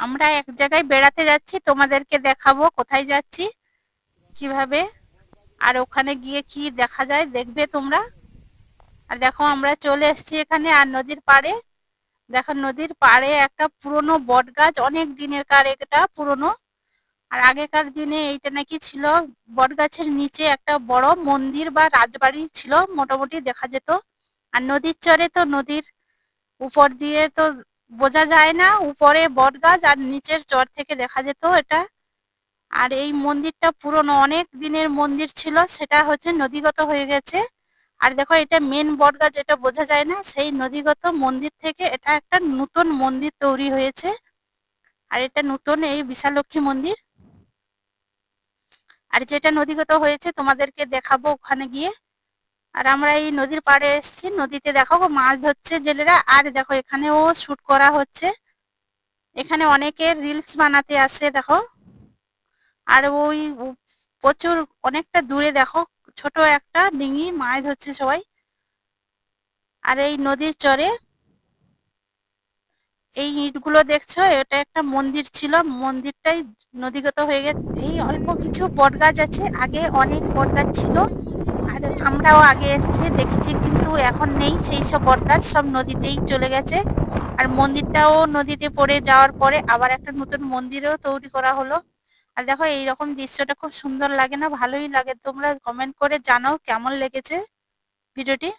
আমরা এক জায়গায় বেড়াতে যাচ্ছি, তোমাদেরকে দেখাবো কোথায় যাচ্ছি, কিভাবে, আর ওখানে গিয়ে কি দেখা যায় দেখবে তোমরা। আর দেখো আমরা চলে এসেছি এখানে, আর নদীর পাড়ে দেখো, নদীর পাড়ে একটা পুরনো বট গাছ, অনেক দিনের কার এটা পুরনো। আর আগেকার দিনে এইটা নাকি ছিল, বট গাছের নিচে একটা বড় মন্দির বা রাজবাড়ি ছিল মোটামুটি দেখা যেত। আর নদীর চরে তো নদীর উপর দিয়ে তো বোঝা যায় না, উপরে বট গাছ আর নিচের চর থেকে দেখা যেত এটা। আর এই মন্দিরটা পুরনো, অনেক দিনের মন্দির ছিল, সেটা হচ্ছে নদীগত হয়ে গেছে। আর দেখো এটা মেন বট গাছ, এটা বোঝা যায় না, সেই নদীগত মন্দির থেকে এটা একটা নতুন মন্দির তৈরি হয়েছে। আর এটা নতুন এই বিশালক্ষী মন্দির। আর যেটা নদীগত হয়েছে তোমাদেরকে দেখাবো ওখানে গিয়ে। আর আমরা এই নদীর পাড়ে এসেছি, নদীতে দেখো মাছ ধরছে জেলেরা, আর দেখো এখানেও শুট করা হচ্ছে। এখানে অনেকে রিলস বানাতে আসে দেখো। আর ওই প্রচুর অনেকটা দূরে দেখো ছোট একটা ডিঙি, মাছ ধরছে সবাই। আর এই নদীর চরে এই ইটগুলো দেখছো, এটা একটা মন্দির ছিল, মন্দিরটাই নদীগত হয়ে গেছে। এই অল্প কিছু বট গাছ আছে, আগে অনেক বট গাছ ছিল। আর আমরাও আগে এসেছি দেখেছি, কিন্তু এখন নেই সেই সব বট গাছ, সব নদীতেই চলে গেছে। আর মন্দিরটাও নদীতে পড়ে যাওয়ার পরে আবার একটা নতুন মন্দিরও তৈরি করা হলো। আর দেখো এইরকম দৃশ্যটা খুব সুন্দর লাগে না? ভালোই লাগে। তোমরা কমেন্ট করে জানাও কেমন লেগেছে ভিডিওটি।